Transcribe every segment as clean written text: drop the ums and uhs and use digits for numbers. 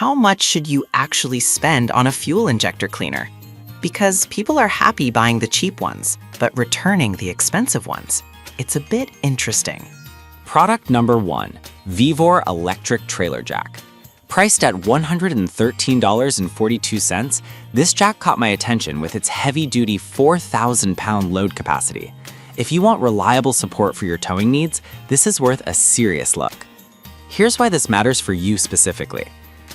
how much should you actually spend on a fuel injector cleaner? Because people are happy buying the cheap ones, but returning the expensive ones. It's a bit interesting. Product number 1, Vevor Electric Trailer Jack. Priced at $113.42, this jack caught my attention with its heavy-duty 4,000-pound load capacity. If you want reliable support for your towing needs, this is worth a serious look. Here's why this matters for you specifically.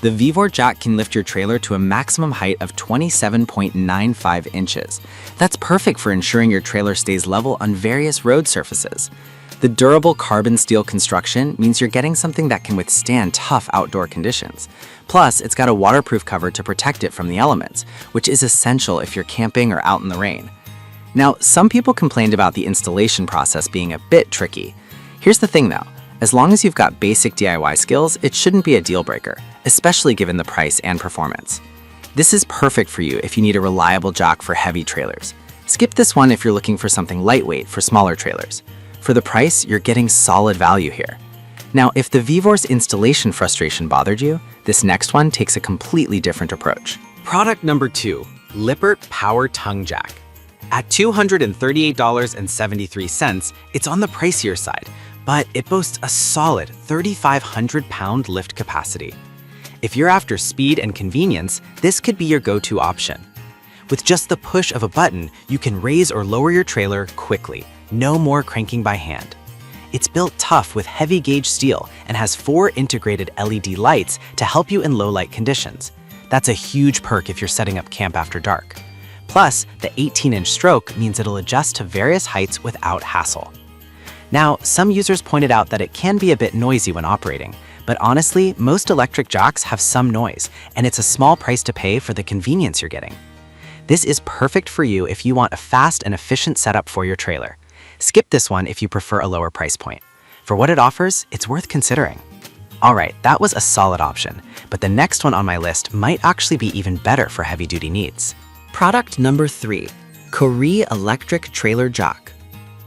The Vevor jack can lift your trailer to a maximum height of 27.95 inches. That's perfect for ensuring your trailer stays level on various road surfaces. The durable carbon steel construction means you're getting something that can withstand tough outdoor conditions. Plus, it's got a waterproof cover to protect it from the elements, which is essential if you're camping or out in the rain. Now, some people complained about the installation process being a bit tricky. Here's the thing though, as long as you've got basic DIY skills, it shouldn't be a deal breaker, especially given the price and performance. This is perfect for you if you need a reliable jack for heavy trailers. Skip this one if you're looking for something lightweight for smaller trailers. For the price, you're getting solid value here. Now, if the Vevor's installation frustration bothered you, this next one takes a completely different approach. Product number 2, Lippert Power Tongue Jack. At $238.73, it's on the pricier side, but it boasts a solid 3,500-pound lift capacity. If you're after speed and convenience, this could be your go-to option. With just the push of a button, you can raise or lower your trailer quickly. No more cranking by hand. It's built tough with heavy gauge steel and has 4 integrated LED lights to help you in low light conditions. That's a huge perk if you're setting up camp after dark. Plus, the 18-inch stroke means it'll adjust to various heights without hassle. Now, some users pointed out that it can be a bit noisy when operating, but honestly, most electric jacks have some noise, and it's a small price to pay for the convenience you're getting. This is perfect for you if you want a fast and efficient setup for your trailer. Skip this one if you prefer a lower price point. For what it offers, it's worth considering. Alright, that was a solid option, but the next one on my list might actually be even better for heavy-duty needs. Product number 3, Korea Electric Trailer Jack.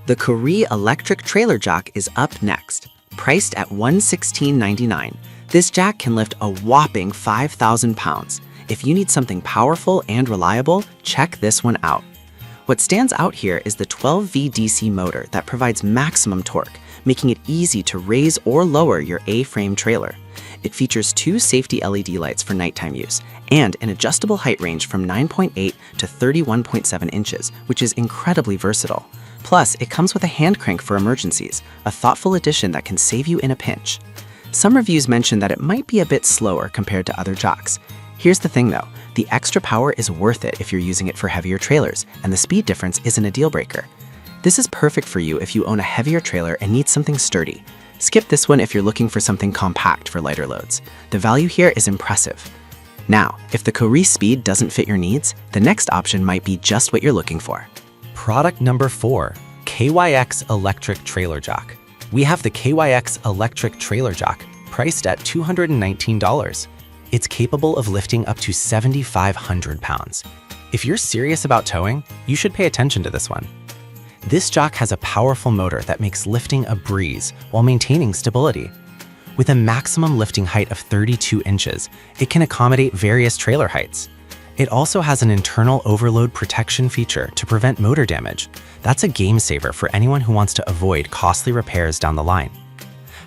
The Korea Electric Trailer Jack is up next. Priced at $116.99, this jack can lift a whopping 5,000 pounds. If you need something powerful and reliable, check this one out. What stands out here is the 12V DC motor that provides maximum torque, making it easy to raise or lower your A-frame trailer. It features 2 safety LED lights for nighttime use and an adjustable height range from 9.8 to 31.7 inches, which is incredibly versatile. Plus, it comes with a hand crank for emergencies, a thoughtful addition that can save you in a pinch. Some reviews mention that it might be a bit slower compared to other jacks. Here's the thing though, the extra power is worth it if you're using it for heavier trailers, and the speed difference isn't a deal breaker. This is perfect for you if you own a heavier trailer and need something sturdy. Skip this one if you're looking for something compact for lighter loads. The value here is impressive. Now, if the Korea speed doesn't fit your needs, the next option might be just what you're looking for. Product number 4, KYX Electric Trailer Jack. We have the KYX Electric Trailer Jack, priced at $219. It's capable of lifting up to 7,500 pounds. If you're serious about towing, you should pay attention to this one. This jack has a powerful motor that makes lifting a breeze while maintaining stability. With a maximum lifting height of 32 inches, it can accommodate various trailer heights. It also has an internal overload protection feature to prevent motor damage. That's a game saver for anyone who wants to avoid costly repairs down the line.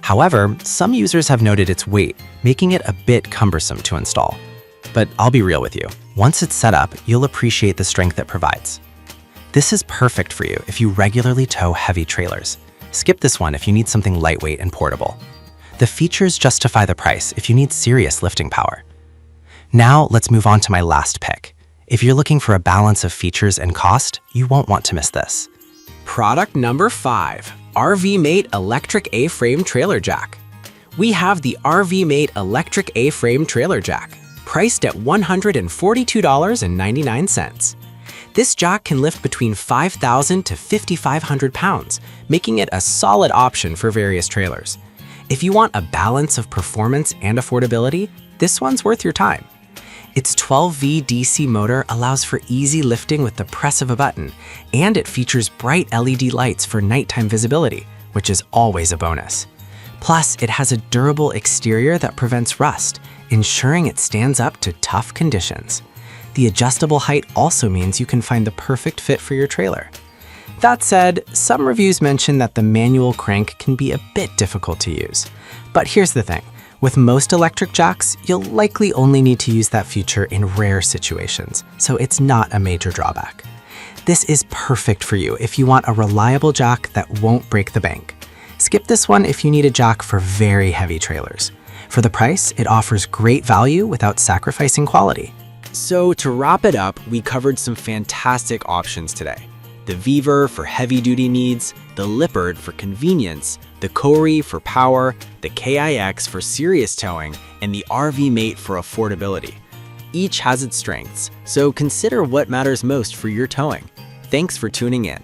However, some users have noted its weight, making it a bit cumbersome to install. But I'll be real with you, once it's set up, you'll appreciate the strength it provides. This is perfect for you if you regularly tow heavy trailers. Skip this one if you need something lightweight and portable. The features justify the price if you need serious lifting power. Now let's move on to my last pick. If you're looking for a balance of features and cost, you won't want to miss this. Product number 5, RV-Mate Electric A-Frame Trailer Jack. We have the RV-Mate Electric A-Frame Trailer Jack, priced at $142.99. This jack can lift between 5,000 to 5,500 pounds, making it a solid option for various trailers. If you want a balance of performance and affordability, this one's worth your time. Its 12V DC motor allows for easy lifting with the press of a button, and it features bright LED lights for nighttime visibility, which is always a bonus. Plus, it has a durable exterior that prevents rust. ensuring it stands up to tough conditions. The adjustable height also means you can find the perfect fit for your trailer. That said, some reviews mention that the manual crank can be a bit difficult to use. But here's the thing. With most electric jacks, you'll likely only need to use that feature in rare situations, so it's not a major drawback. This is perfect for you if you want a reliable jack that won't break the bank. Skip this one if you need a jack for very heavy trailers. For the price, it offers great value without sacrificing quality. So to wrap it up, we covered some fantastic options today. The Viver for heavy-duty needs, the Lippert for convenience, the Kori for power, the KIX for serious towing, and the RV Mate for affordability. Each has its strengths, so consider what matters most for your towing. Thanks for tuning in.